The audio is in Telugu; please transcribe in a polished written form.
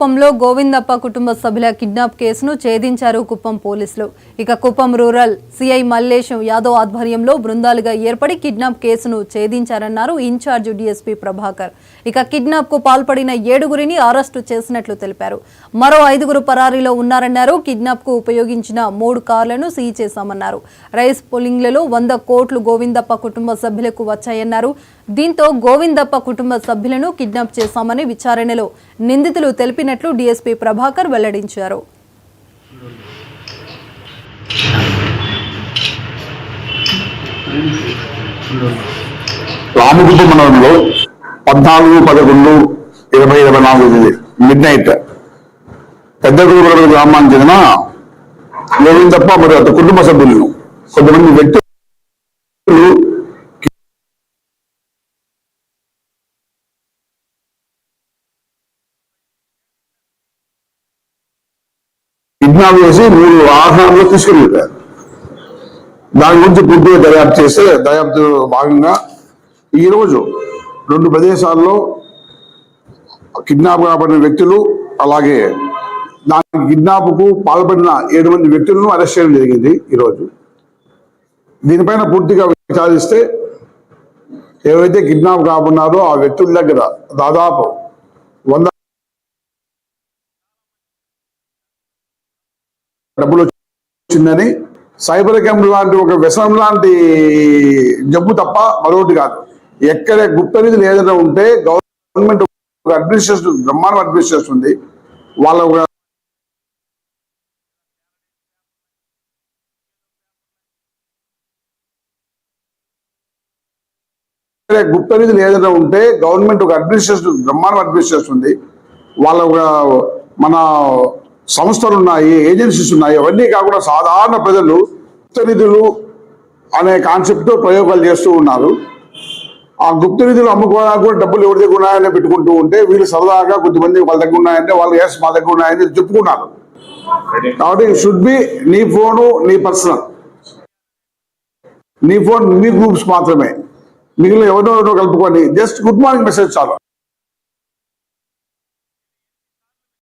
కుప్పంలో గోవిందప్ప కుటుంబ సభ్యుల కిడ్నాప్ కేసును ఛేదించారు కుప్పం పోలీసులు. ఇక కుప్పం రూరల్ సిఐ మల్లేశం యాదవ్ ఆధ్వర్యంలో బృందాలుగా ఏర్పడి కిడ్నాప్ కేసును ఛేదించారన్నారు ఇన్ఛార్జ్ డీఎస్పీ ప్రభాకర్. ఇక కిడ్నాప్ కు పాల్పడిన 7గురిని అరెస్టు చేసినట్లు తెలిపారు. మరో 5గురు పరారీలో ఉన్నారన్నారు. కిడ్నాప్ కు ఉపయోగించిన 3 కార్లను సీజ్ చేశామన్నారు. రైస్ పోలింగ్లలో 100 కోట్లు గోవిందప్ప కుటుంబ సభ్యులకు వచ్చాయన్నారు. దీంతో గోవిందప్ప కుటుంబ సభ్యులను కిడ్నాప్ చేశామని విచారణలో నిందితులు తెలిపినట్లు డీఎస్పీ ప్రభాకర్ వెల్లడించారు. రామగుంట మండలంలో 14/11/2024 మిడ్ నైట్ పెద్దగూడెం గ్రామానికి చెందిన గోవిందప్ప మరియు అతని కుటుంబ సభ్యులను కొంతమంది వ్యక్తులు కిడ్నాప్ చేసి 3 వాహనాల్లో తీసుకుని వెళ్ళారు. దాని గురించి పూర్తిగా దర్యాప్తు భాగంగా ఈరోజు 2 ప్రదేశాల్లో కిడ్నాప్ కాబడిన వ్యక్తులు అలాగే దాని కిడ్నాప్కు పాల్పడిన 7 మంది వ్యక్తులను అరెస్ట్ చేయడం జరిగింది. ఈరోజు దీనిపైన పూర్తిగా విచారిస్తే ఏవైతే కిడ్నాప్ కాబడినారో ఆ వ్యక్తుల దగ్గర దాదాపు 100 డబ్బులు వచ్చిందని, సైబర్ క్రైమ్ లాంటి ఒక వ్యసనం లాంటి జబ్బు తప్ప మరొకటి కాదు. ఎక్కడ గుప్త నిధులు ఏదైనా ఉంటే గవర్నమెంట్ అడ్మినిస్ట్రేషన్ బ్రహ్మాండం అడ్మినిస్ట్రేషన్ ఉంది. వాళ్ళ గుప్త నిధులు ఏదైనా ఉంటే గవర్నమెంట్ ఒక అడ్మినిస్ట్రేషన్ బ్రహ్మాండం అడ్మినిస్ట్రేషన్ ఉంది. వాళ్ళ మన సంస్థలు ఉన్నాయి, ఏజెన్సీస్ ఉన్నాయి. అవన్నీ కాకుండా సాధారణ ప్రజలు గుప్త నిధులు అనే కాన్సెప్ట్తో ప్రయోగాలు చేస్తూ ఉన్నారు. ఆ గుప్త నిధులు అమ్ముకోవడానికి కూడా డబ్బులు ఎవరి దగ్గర ఉన్నాయని పెట్టుకుంటూ ఉంటే వీళ్ళు సరదాగా కొద్దిమంది వాళ్ళ దగ్గర ఉన్నాయంటే వాళ్ళు ఎస్ మా దగ్గర ఉన్నాయని చెప్పుకున్నారు. కాబట్టి షుడ్ బి నీ ఫోను నీ పర్సనల్, నీ ఫోన్ నీ గ్రూప్స్ మాత్రమే, మిగిలిన ఎవరినో కలుపుకొని జస్ట్ గుడ్ మార్నింగ్ మెసేజ్ చాలు.